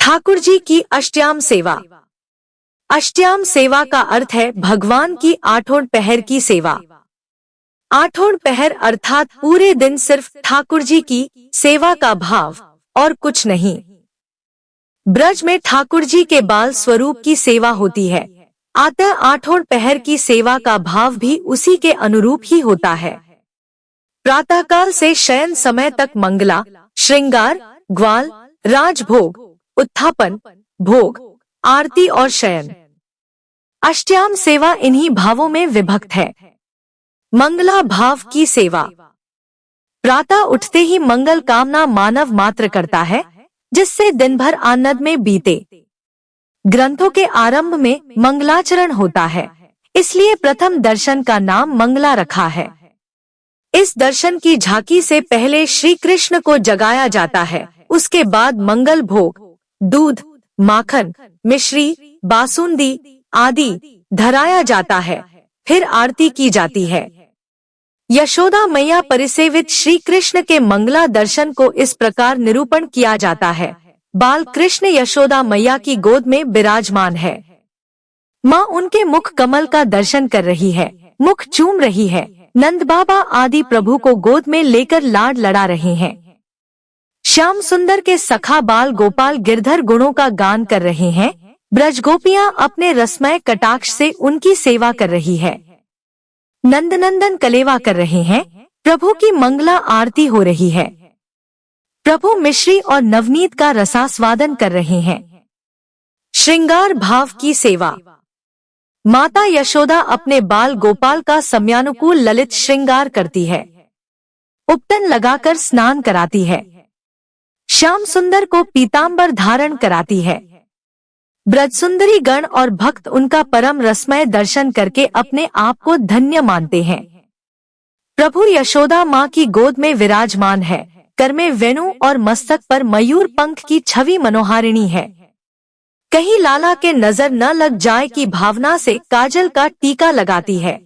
ठाकुर जी की अष्टयाम सेवा। अष्टयाम सेवा का अर्थ है भगवान की आठों पहर की सेवा। आठों पहर अर्थात पूरे दिन सिर्फ ठाकुर जी की सेवा का भाव और कुछ नहीं। ब्रज में ठाकुर जी के बाल स्वरूप की सेवा होती है, अतः आठों पहर की सेवा का भाव भी उसी के अनुरूप ही होता है। प्रातःकाल से शयन समय तक मंगला, श्रृंगार, ग्वाल, राजभोग, उत्थापन, भोग, आरती और शयन। अष्टयाम सेवा इन्हीं भावों में विभक्त है। मंगला भाव की सेवा। प्रातः उठते ही मंगल कामना मानव मात्र करता है, जिससे दिन भर आनंद में बीते। ग्रंथों के आरंभ में मंगलाचरण होता है, इसलिए प्रथम दर्शन का नाम मंगला रखा है। इस दर्शन की झांकी से पहले श्री कृष्ण को जगाया जाता है, उसके बाद मंगल भोग, दूध, माखन, मिश्री, बासुंदी आदि धराया जाता है, फिर आरती की जाती है। यशोदा मैया परिसेवित श्री कृष्ण के मंगला दर्शन को इस प्रकार निरूपण किया जाता है। बाल कृष्ण यशोदा मैया की गोद में विराजमान है। माँ उनके मुख कमल का दर्शन कर रही है, मुख चूम रही है। नंद बाबा आदि प्रभु को गोद में लेकर लाड लड़ा रहे हैं। श्याम सुंदर के सखा बाल गोपाल गिरधर गुणों का गान कर रहे हैं। ब्रज गोपियाँ अपने रसमय कटाक्ष से उनकी सेवा कर रही है। नंद नंदन कलेवा कर रहे हैं, प्रभु की मंगला आरती हो रही है। प्रभु मिश्री और नवनीत का रसास्वादन कर रहे हैं। श्रृंगार भाव की सेवा। माता यशोदा अपने बाल गोपाल का समयानुकूल ललित श्रृंगार करती है, उपटन लगाकर स्नान कराती है, श्याम सुंदर को पीतांबर धारण कराती है। ब्रज सुंदरी गण और भक्त उनका परम रसमय दर्शन करके अपने आप को धन्य मानते हैं। प्रभु यशोदा माँ की गोद में विराजमान है, कर में वेणु और मस्तक पर मयूर पंख की छवि मनोहारिणी है। कहीं लाला के नजर न लग जाए की भावना से काजल का टीका लगाती है।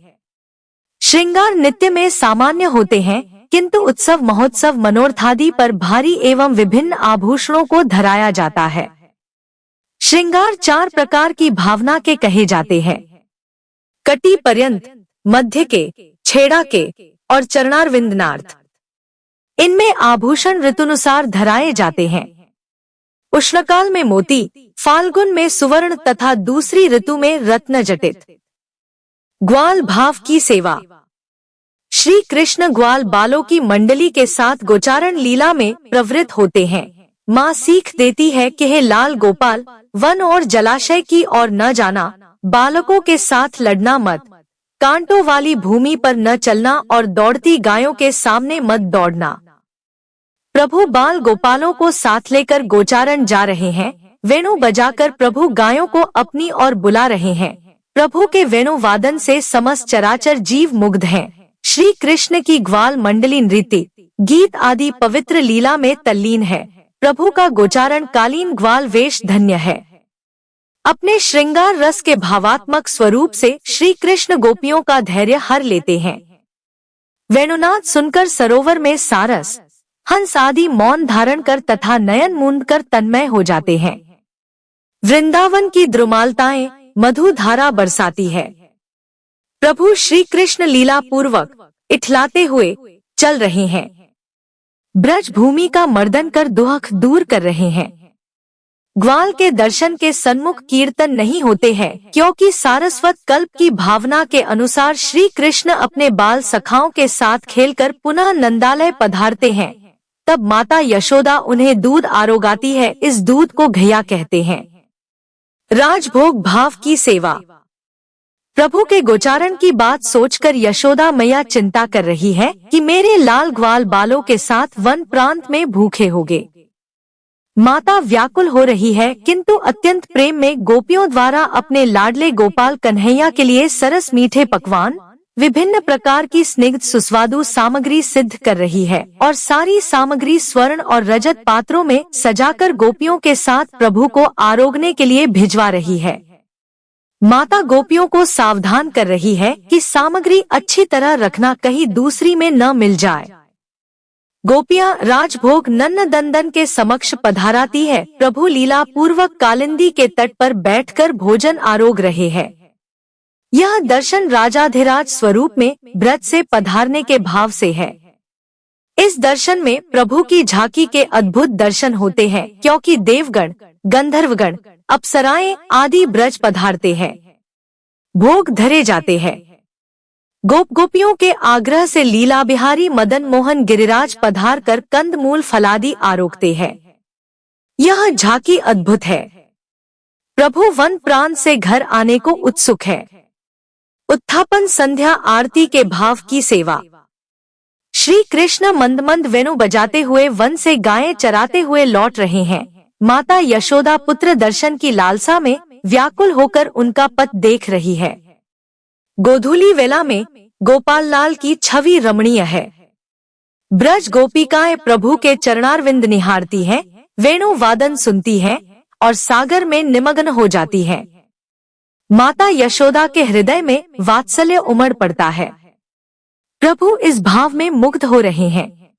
श्रृंगार नित्य में सामान्य होते हैं, किंतु उत्सव महोत्सव मनोरथादि पर भारी एवं विभिन्न आभूषणों को धराया जाता है। श्रृंगार 4 प्रकार की भावना के कहे जाते हैं। कटी पर्यंत, मध्य के, छेड़ा के और चरणारविंदनार्थ। इनमें आभूषण ऋतुनुसार धराए जाते हैं। उष्णकाल में मोती, फाल्गुन में सुवर्ण तथा दूसरी ऋतु में रत्न जटित। ग्वाल भाव की सेवा। श्री कृष्ण ग्वाल बालों की मंडली के साथ गोचारण लीला में प्रवृत्त होते हैं। माँ सीख देती है कि हे लाल गोपाल, वन और जलाशय की ओर न जाना, बालकों के साथ लड़ना मत, कांटों वाली भूमि पर न चलना और दौड़ती गायों के सामने मत दौड़ना। प्रभु बाल गोपालों को साथ लेकर गोचारण जा रहे हैं। वेणु बजाकर प्रभु गायों को अपनी ओर बुला रहे हैं। प्रभु के वेणु वादन से समस्त चराचर जीव मुग्ध हैं। श्री कृष्ण की ग्वाल मंडली नृत्य, गीत आदि पवित्र लीला में तल्लीन है। प्रभु का गोचारण कालीन ग्वाल वेश धन्य है। अपने श्रृंगार रस के भावात्मक स्वरूप से श्री कृष्ण गोपियों का धैर्य हर लेते हैं। वेणुनाद सुनकर सरोवर में सारस, हंस आदि मौन धारण कर तथा नयन मूंद कर तन्मय हो जाते हैं। वृंदावन की द्रुमालताएं मधु धारा बरसाती है। प्रभु श्री कृष्ण लीला पूर्वक इठलाते हुए चल रहे हैं। ब्रज भूमि का मर्दन कर दुख दूर कर रहे हैं। ग्वाल के दर्शन के सन्मुख कीर्तन नहीं होते हैं, क्योंकि सारस्वत कल्प की भावना के अनुसार श्री कृष्ण अपने बाल सखाओं के साथ खेलकर पुनः नंदालय पधारते हैं। तब माता यशोदा उन्हें दूध आरोगाती है। इस दूध को घैया कहते हैं। राजभोग भाव की सेवा। प्रभु के गोचारण की बात सोचकर यशोदा मैया चिंता कर रही है कि मेरे लाल ग्वाल बालों के साथ वन प्रांत में भूखे होंगे। माता व्याकुल हो रही है, किंतु अत्यंत प्रेम में गोपियों द्वारा अपने लाडले गोपाल कन्हैया के लिए सरस मीठे पकवान, विभिन्न प्रकार की स्निग्ध सुस्वादु सामग्री सिद्ध कर रही है और सारी सामग्री स्वर्ण और रजत पात्रों में सजाकर गोपियों के साथ प्रभु को आरोगने के लिए भिजवा रही है। माता गोपियों को सावधान कर रही है कि सामग्री अच्छी तरह रखना, कहीं दूसरी में न मिल जाए। गोपियां राजभोग नन्नदंदन के समक्ष पधाराती है। प्रभु लीला पूर्वक कालिंदी के तट पर बैठकर भोजन आरोग रहे हैं। यह दर्शन राजाधिराज स्वरूप में ब्रज से पधारने के भाव से है। इस दर्शन में प्रभु की झांकी के अद्भुत दर्शन होते हैं, क्योंकि देवगण, गंधर्वगण, अप्सराएं आदि ब्रज पधारते हैं, भोग धरे जाते हैं। गोपियों के आग्रह से लीला बिहारी मदन मोहन गिरिराज पधार कर कंदमूल फलादि आरोगते हैं। यह झांकी अद्भुत है। प्रभु वन प्रांत से घर आने को उत्सुक है। उत्थापन संध्या आरती के भाव की सेवा। श्री कृष्ण मंद मंद वेणु बजाते हुए वन से गायें चराते हुए लौट रहे हैं। माता यशोदा पुत्र दर्शन की लालसा में व्याकुल होकर उनका पथ देख रही है। गोधूली वेला में गोपाल लाल की छवि रमणीय है। ब्रज गोपिकाएं प्रभु के चरणारविंद निहारती हैं, वेणु वादन सुनती हैं और सागर में निमग्न हो जाती हैं। माता यशोदा के हृदय में वात्सल्य उमड़ पड़ता है। प्रभु इस भाव में मुग्ध हो रहे हैं।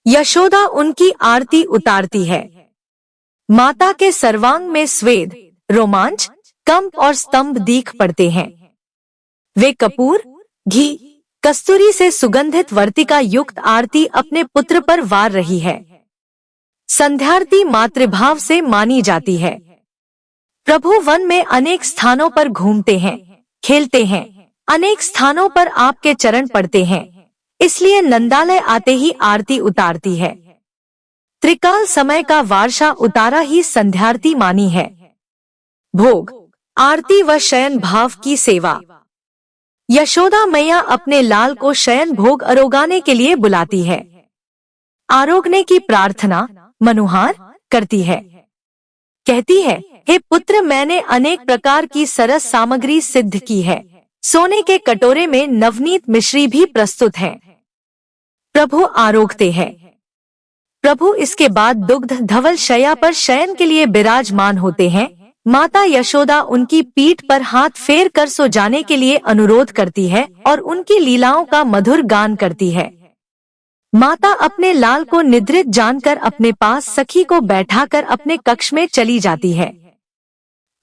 यशोदा उनकी आरती उतारती है। माता के सर्वांग में स्वेद, रोमांच, कंप और स्तंभ दीख पड़ते हैं। वे कपूर, घी, कस्तूरी से सुगंधित वर्तिका युक्त आरती अपने पुत्र पर वार रही है। संध्यारती मातृभाव से मानी जाती है। प्रभु वन में अनेक स्थानों पर घूमते हैं, खेलते हैं, अनेक स्थानों पर आपके चरण पड़ते हैं, इसलिए नंदालय आते ही आरती उतारती है। त्रिकाल समय का वार्षा उतारा ही संध्यारती मानी है। भोग, आरती व शयन भाव की सेवा। यशोदा मैया अपने लाल को शयन भोग आरोगाने के लिए बुलाती है। आरोगने की प्रार्थना, मनुहार करती है। कहती है, हे पुत्र, मैंने अनेक प्रकार की सरस सामग्री सिद्ध की है। सोने के कटोरे में नवनीत मिश्री भी प्रस्तुत है। प्रभु आरोगते हैं। प्रभु इसके बाद दुग्ध धवल शैया पर शयन के लिए विराजमान होते हैं। माता यशोदा उनकी पीठ पर हाथ फेर कर सो जाने के लिए अनुरोध करती है और उनकी लीलाओं का मधुर गान करती है। माता अपने लाल को निद्रित जानकर अपने पास सखी को बैठाकर अपने कक्ष में चली जाती है।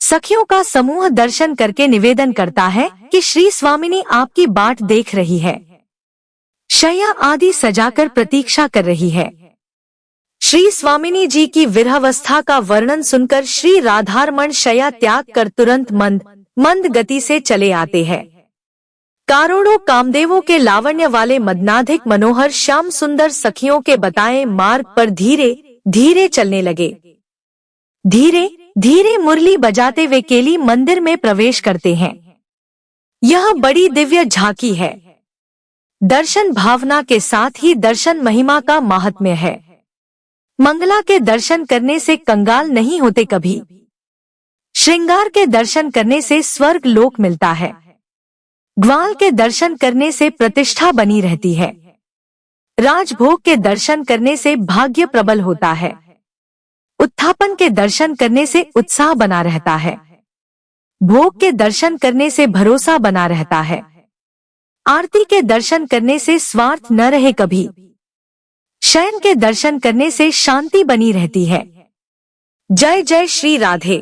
सखियों का समूह दर्शन करके निवेदन करता है कि श्री स्वामिनी आपकी बाट देख रही है, शैया आदि सजाकर प्रतीक्षा कर रही है। श्री स्वामिनी जी की विरहावस्था का वर्णन सुनकर श्री राधारमण शैया त्याग कर तुरंत मंद गति से चले आते हैं। करोड़ों कामदेवों के लावण्य वाले मदनाधिक मनोहर श्याम सुंदर सखियों के बताए मार्ग पर धीरे धीरे चलने लगे। धीरे धीरे मुरली बजाते वे केली मंदिर में प्रवेश करते हैं। यह बड़ी दिव्य झांकी है। दर्शन भावना के साथ ही दर्शन महिमा का महात्म्य है। मंगला के दर्शन करने से कंगाल नहीं होते कभी। श्रृंगार के दर्शन करने से स्वर्ग लोक मिलता है। ग्वाल के दर्शन करने से प्रतिष्ठा बनी रहती है। राजभोग के दर्शन करने से भाग्य प्रबल होता है। उत्थापन के दर्शन करने से उत्साह बना रहता है। भोग के दर्शन करने से भरोसा बना रहता है। आरती के दर्शन करने से स्वार्थ न रहे कभी। शयन के दर्शन करने से शांति बनी रहती है। जय जय श्री राधे।